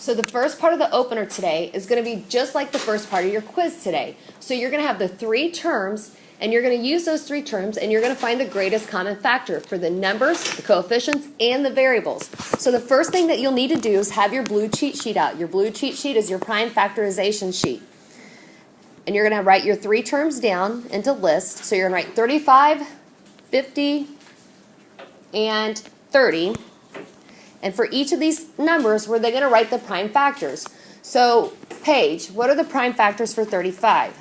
So the first part of the opener today is going to be just like the first part of your quiz today. So you're going to have the three terms, and you're going to use those three terms, and you're going to find the greatest common factor for the numbers, the coefficients, and the variables. So the first thing that you'll need to do is have your blue cheat sheet out. Your blue cheat sheet is your prime factorization sheet. And you're going to write your three terms down into lists. So you're going to write 35, 50, and 30. And for each of these numbers, we're then going to write the prime factors. So, Paige, what are the prime factors for 35?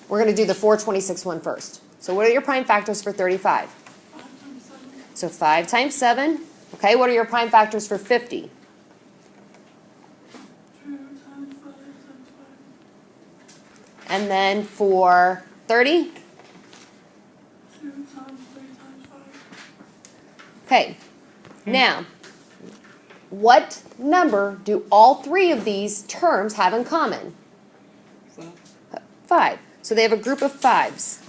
We're going to do the 426 one first. So what are your prime factors for 35? 5 times 7. So 5 times 7. Okay, what are your prime factors for 50? 2 times 5 times 5. And then for 30? 2 times 3 times 5. Okay, now, what number do all three of these terms have in common? 5. So they have a group of 5s,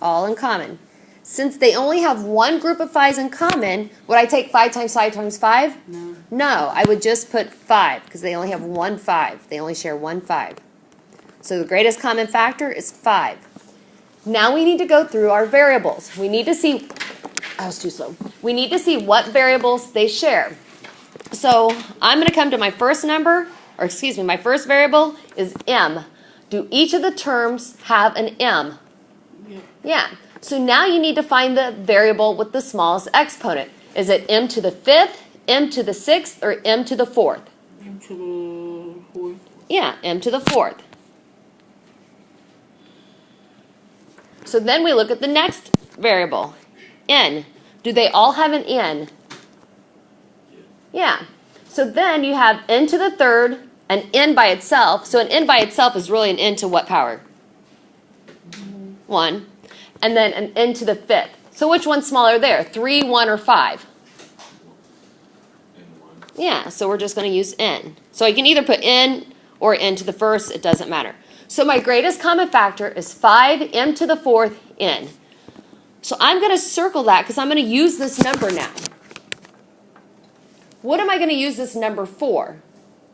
all in common. Since they only have one group of 5s in common, would I take 5 times 5 times 5? No. No, I would just put 5 because they only have one 5. They only share one 5. So the greatest common factor is 5. Now we need to go through our variables. We need to see, I was too slow. We need to see what variables they share. So I'm going to come to my first number, or excuse me, my first variable is m. Do each of the terms have an m? Yeah. Yeah. So now you need to find the variable with the smallest exponent. Is it m to the 5th, m to the 6th, or m to the 4th? M to the 4th. Yeah, m to the 4th. So then we look at the next variable, n. Do they all have an n? Yeah. So then you have n to the 3rd, an n by itself. So an n by itself is really an n to what power? 1. And then an n to the 5th. So which one's smaller there? 3, 1, or 5? Yeah, so we're just going to use n. So you can either put n or n to the 1st. It doesn't matter. So my greatest common factor is 5, m to the 4th, n. So I'm going to circle that because I'm going to use this number now. What am I going to use this number for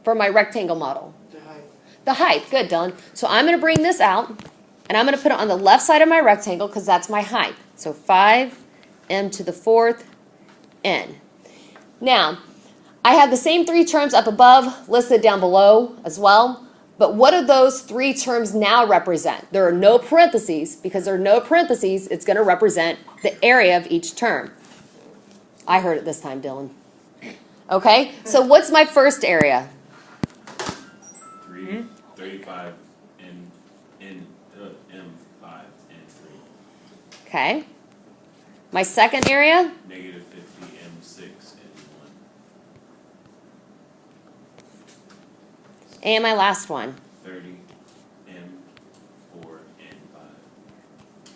my rectangle model? The height. The height. Good, Dylan. So I'm going to bring this out, and I'm going to put it on the left side of my rectangle because that's my height. So 5, m to the 4th, n. Now, I have the same three terms up above listed down below as well. But what do those three terms now represent? There are no parentheses. Because there are no parentheses, it's going to represent the area of each term. I heard it this time, Dylan. Okay, so what's my first area? 3, 35, M5, and 3. Okay. My second area? Negative 50, M6, and 1. And my last one? 30, M4, and 5.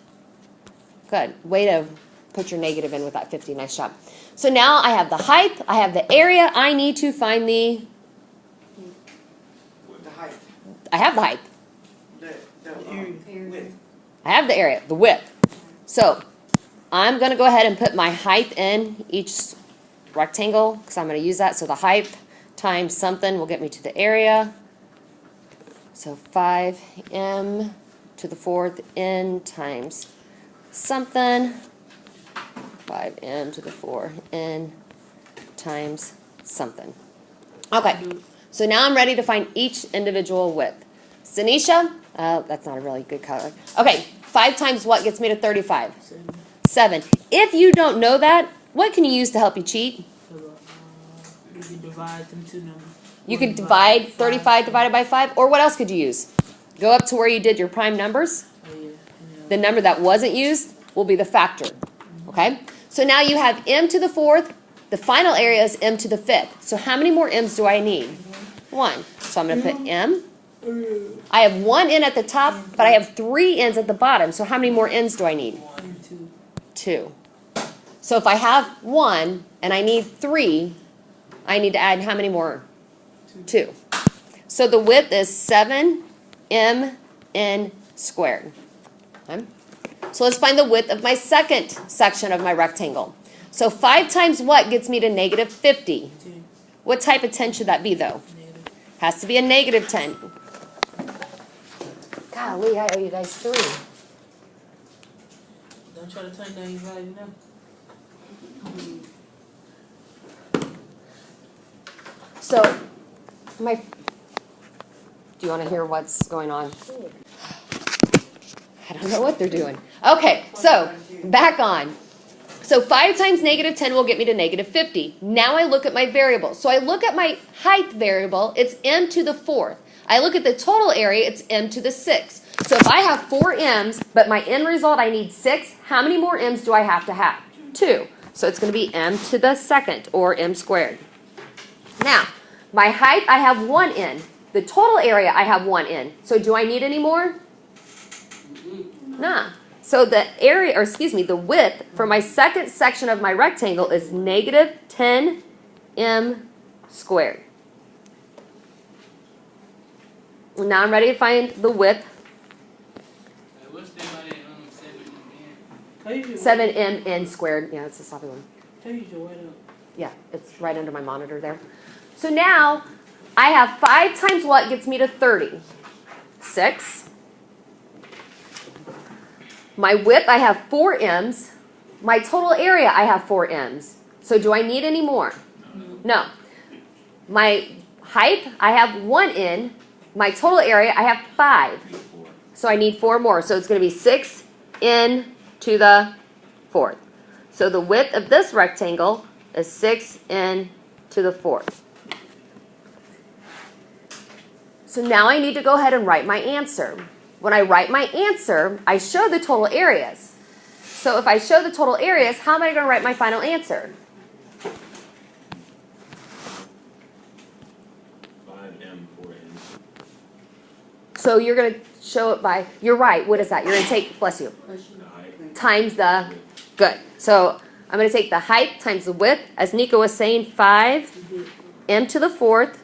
Good. Way to put your negative in with that 50. Nice job. So now I have the height, I have the area. I need to find the... The height. I have the height. The area. width. I have the area, the width. So I'm going to go ahead and put my height in each rectangle because I'm going to use that. So the height times something will get me to the area. So 5m to the 4th n times something. 5m to the 4 n times something. Okay, so now I'm ready to find each individual width. Sanisha, that's not a really good color. Okay, 5 times what gets me to 35? 7. If you don't know that, what can you use to help you cheat? You can divide them two numbers. You could divide 35 divided by 5, or what else could you use? Go up to where you did your prime numbers. Oh, yeah. The number that wasn't used will be the factor. Okay? So now you have m to the 4th. The final area is m to the 5th. So how many more m's do I need? 1. So I'm going to put m. I have 1 n at the top, but I have 3 n's at the bottom. So how many more n's do I need? 2. So if I have 1 and I need 3, I need to add how many more? 2. So the width is 7 m n squared. Okay? So let's find the width of my second section of my rectangle. So 5 times what gets me to negative 50? What type of 10 should that be, though? Has to be a negative 10. Golly, I owe you guys 3. Don't try to turn down your volume now. So, do you want to hear what's going on? I don't know what they're doing. Okay, so back on. So 5 times negative 10 will get me to negative 50. Now I look at my variable. So I look at my height variable, it's m to the 4th. I look at the total area, it's m to the 6th. So if I have 4 m's, but my end result I need 6, how many more m's do I have to have? 2. So it's going to be m to the 2nd, or m squared. Now, my height I have 1 n. The total area I have 1 n. So do I need any more? Nah. So the area, or excuse me, the width for my second section of my rectangle is negative 10 m squared. Now I'm ready to find the width, What's that about that 7 7mn squared. Yeah, it's a sloppy one. How you do it up? Yeah, it's right under my monitor there. So now I have 5 times what gets me to 30? 6. My width, I have 4 m's. My total area, I have 4 m's. So do I need any more? No. My height, I have 1 n. My total area, I have 5. So I need 4 more. So it's going to be 6 n to the 4th. So the width of this rectangle is 6 n to the 4th. So now I need to go ahead and write my answer. When I write my answer, I show the total areas. So if I show the total areas, how am I going to write my final answer? 5m, 4n. So you're going to show it by, you're right, what is that? You're going to take, bless you, The height. times the, good. So I'm going to take the height times the width. As Nico was saying, 5m to the 4th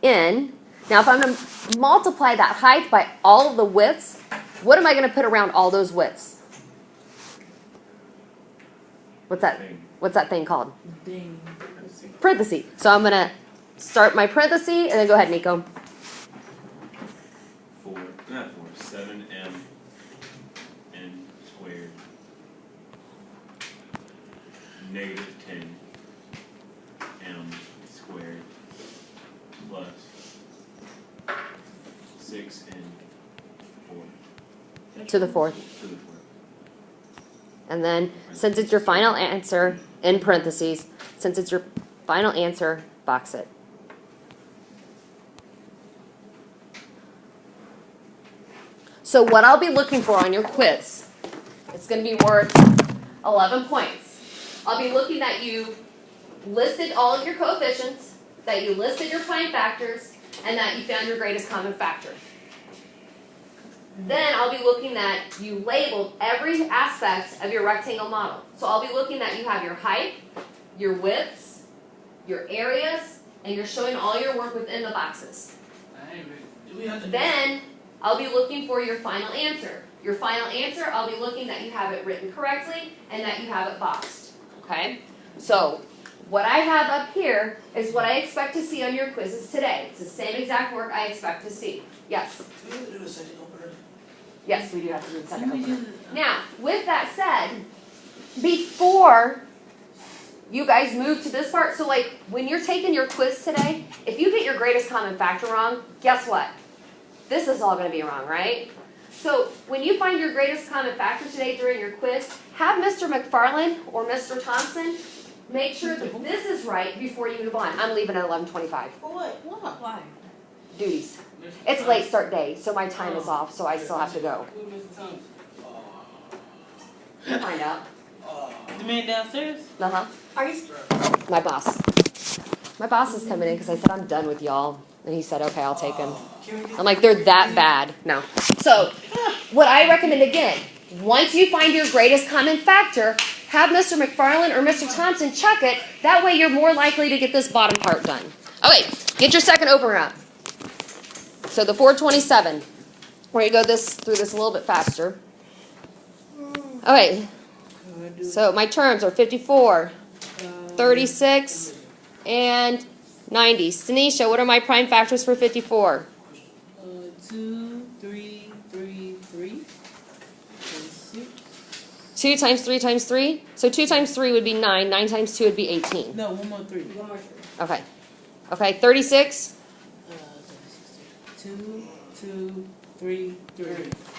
n. Now if I'm going to multiply that height by all of the widths, what am I going to put around all those widths? What's that? What's that thing called? Ding. Parenthesis. So I'm going to start my parenthesis and then go ahead, Nico. 7m n squared. Negative 10 m squared plus 6n 4 To the 4th. to the 4th. And then, since it's your final answer, in parentheses, since it's your final answer, box it. So what I'll be looking for on your quiz, it's going to be worth 11 points. I'll be looking that you listed all of your coefficients, that you listed your prime factors, and that you found your greatest common factor. Then I'll be looking that you labeled every aspect of your rectangle model. So I'll be looking that you have your height, your widths, your areas, and you're showing all your work within the boxes. Do we have to Then I'll be looking for your final answer. Your final answer, I'll be looking that you have it written correctly and that you have it boxed. Okay? So what I have up here is what I expect to see on your quizzes today. It's the same exact work I expect to see. Yes? Do we have to do a second opener? Yes, we do have to do the second opener. Now, with that said, before you guys move to this part, so like when you're taking your quiz today, if you get your greatest common factor wrong, guess what? This is all going to be wrong, right? So when you find your greatest common factor today during your quiz, have Mr. McFarland or Mr. Thompson make sure that this is right before you move on. I'm leaving at 11:25. For what? Why? Duties. It's late start day, so my time is off, so I still have to go. Who Mr. Thompson? You'll find out. The man downstairs? Uh-huh. Are you? My boss. My boss is coming in because I said I'm done with y'all. And he said, okay, I'll take him. I'm like, they're that bad. No. So, what I recommend again, once you find your greatest common factor, have Mr. McFarland or Mr. Thompson check it. That way you're more likely to get this bottom part done. Okay, get your second opener up. So the 427. We're going to go through this a little bit faster. Okay, so my terms are 54, 36, and 90. Tanisha, what are my prime factors for 54? 2, 3, 3, 3. And 6. 2 times 3 times 3? So 2 times 3 would be 9. 9 times 2 would be 18. No, one more 3. Okay. Okay, 36. 2, 2, 3, 3.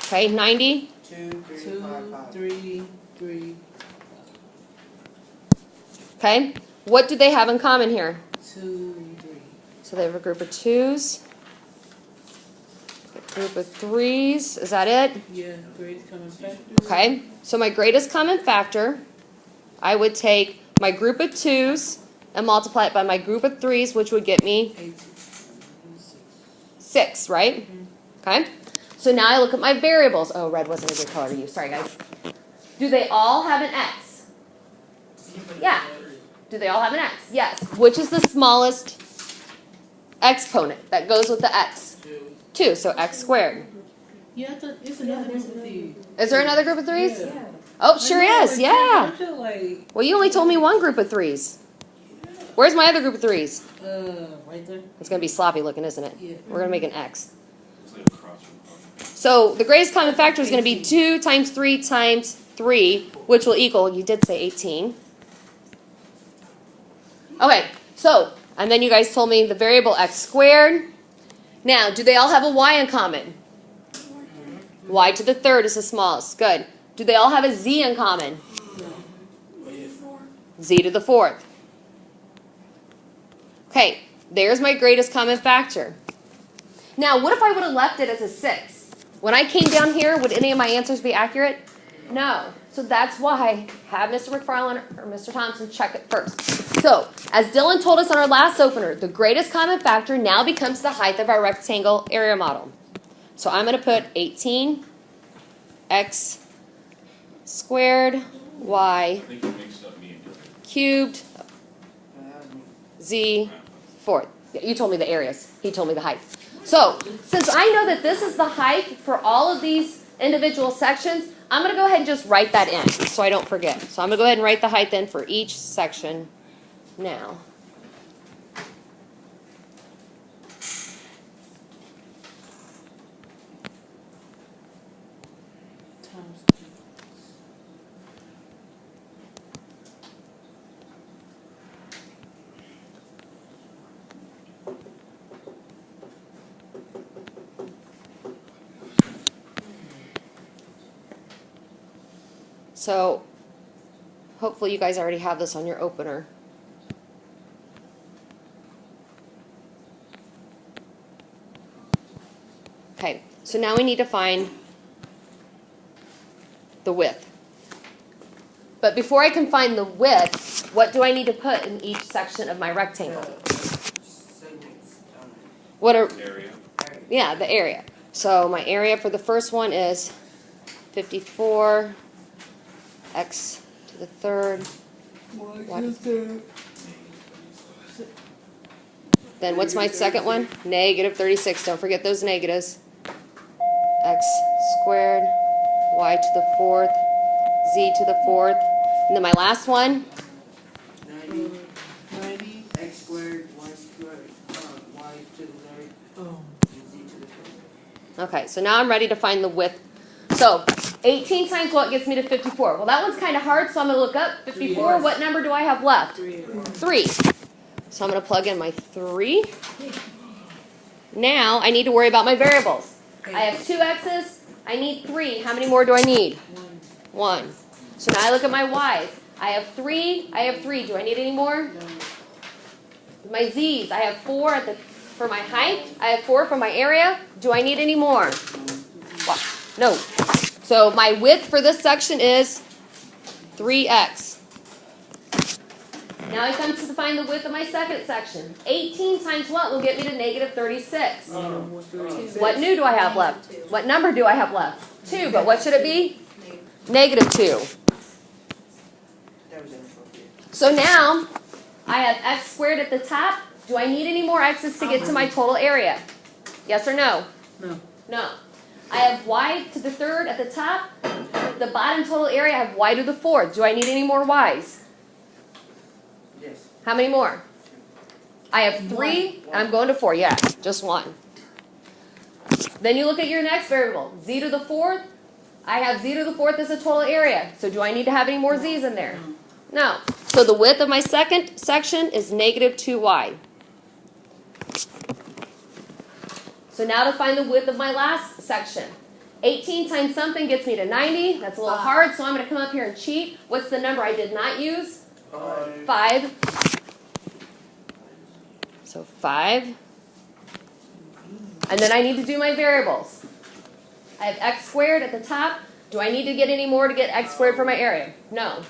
Okay, 90. 2, 3, 2, 5, 5. 3, 3. Okay. What do they have in common here? 2, 3. So they have a group of 2s. A group of 3s. Is that it? Yeah, greatest common factor. Okay. So my greatest common factor, I would take my group of 2s and multiply it by my group of 3s, which would get me 18. 6, right? Okay. So now I look at my variables. Oh, red wasn't a good color to use. Sorry, guys. Do they all have an x? Yeah. Do they all have an x? Yes. Which is the smallest exponent that goes with the x? 2. So x squared. Yeah, I thought it's another group of these. Is there another group of 3s? Yeah. Oh, sure is. Yeah. I feel like, Well, you only told me one group of 3s. Where's my other group of 3s? right there. It's going to be sloppy looking, isn't it? Yeah. We're going to make an x. It's like a cross from So the greatest common factor is going to be 2 times 3 times 3, which will equal, you did say 18. Okay, so, and then you guys told me the variable x squared. Now, do they all have a y in common? Y to the third is the smallest. Good. Do they all have a z in common? Z to the fourth. Okay, there's my greatest common factor. Now, what if I would have left it as a 6? When I came down here, would any of my answers be accurate? No. So that's why have Mr. McFarland or Mr. Thompson check it first. So, as Dylan told us on our last opener, the greatest common factor now becomes the height of our rectangle area model. So I'm going to put 18x squared y I think you mixed up me and Dylan. cubed That was me. z fourth. You told me the areas. He told me the height. So, since I know that this is the height for all of these individual sections, I'm going to go ahead and just write that in so I don't forget. So I'm going to go ahead and write the height then for each section now. Times 2. So, hopefully you guys already have this on your opener. Okay, so now we need to find the width. But before I can find the width, what do I need to put in each section of my rectangle? Segments. What are, Area. yeah, the area. So my area for the first one is 54 x to the third. What? Then what's my second one? Negative 36. Don't forget those negatives. X squared, y to the fourth, z to the fourth. And then my last one, 90. 90. X squared, y squared, y to the third, Oh. and z to the fourth. okay, so now I'm ready to find the width. So 18 times what gets me to 54? Well, that one's kind of hard, so I'm going to look up 54. Yes. What number do I have left? 3. 3. So I'm going to plug in my 3. Now I need to worry about my variables. I have 2 x's. I need 3. How many more do I need? 1. So now I look at my y's. I have 3. I have 3. Do I need any more? My z's. I have 4 for my height. I have 4 for my area. Do I need any more? What? No. So my width for this section is 3x. Now I come to find the width of my second section. 18 times what will get me to negative 36? What new do I have left? What number do I have left? 2, but what should it be? Negative 2. That was inappropriate. So now I have x squared at the top. Do I need any more x's to get to my total area? Yes or no? No. No. I have y to the third at the top. The bottom total area, I have y to the fourth. Do I need any more y's? Yes. How many more? I have 3, and I'm going to 4, yeah, just 1. Then you look at your next variable, z to the 4th. I have z to the 4th as a total area. So do I need to have any more z's in there? No. So the width of my second section is negative 2y. So now to find the width of my last section. 18 times something gets me to 90. That's a little hard, so I'm going to come up here and cheat. What's the number I did not use? 5. So 5. And then I need to do my variables. I have x squared at the top. Do I need to get any more to get x squared for my area? No.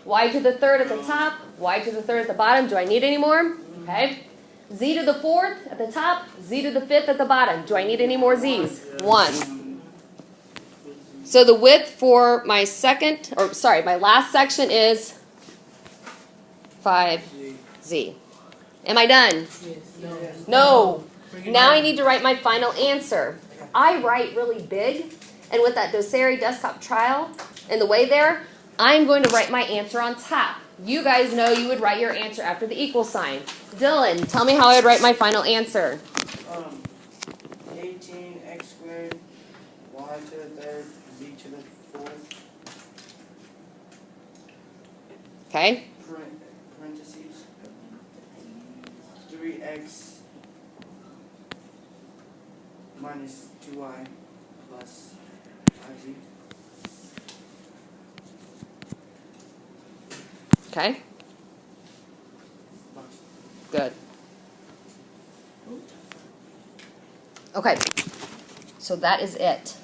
Y to the 3rd at the top, y to the 3rd at the bottom. Do I need any more? Okay. Z to the 4th at the top, z to the 5th at the bottom. Do I need any more z's? 1. So the width for my my last section is 5z. Am I done? Yes. No. Now I need to write my final answer. I write really big, and with that Doceri desktop trial in the way there, I'm going to write my answer on top. You guys know you would write your answer after the equal sign. Dylan, tell me how I'd write my final answer. 18 x squared, y to the 3rd, z to the 4th, Okay? parentheses, 3x minus 2y plus 5z. Okay? Good. Okay. So that is it.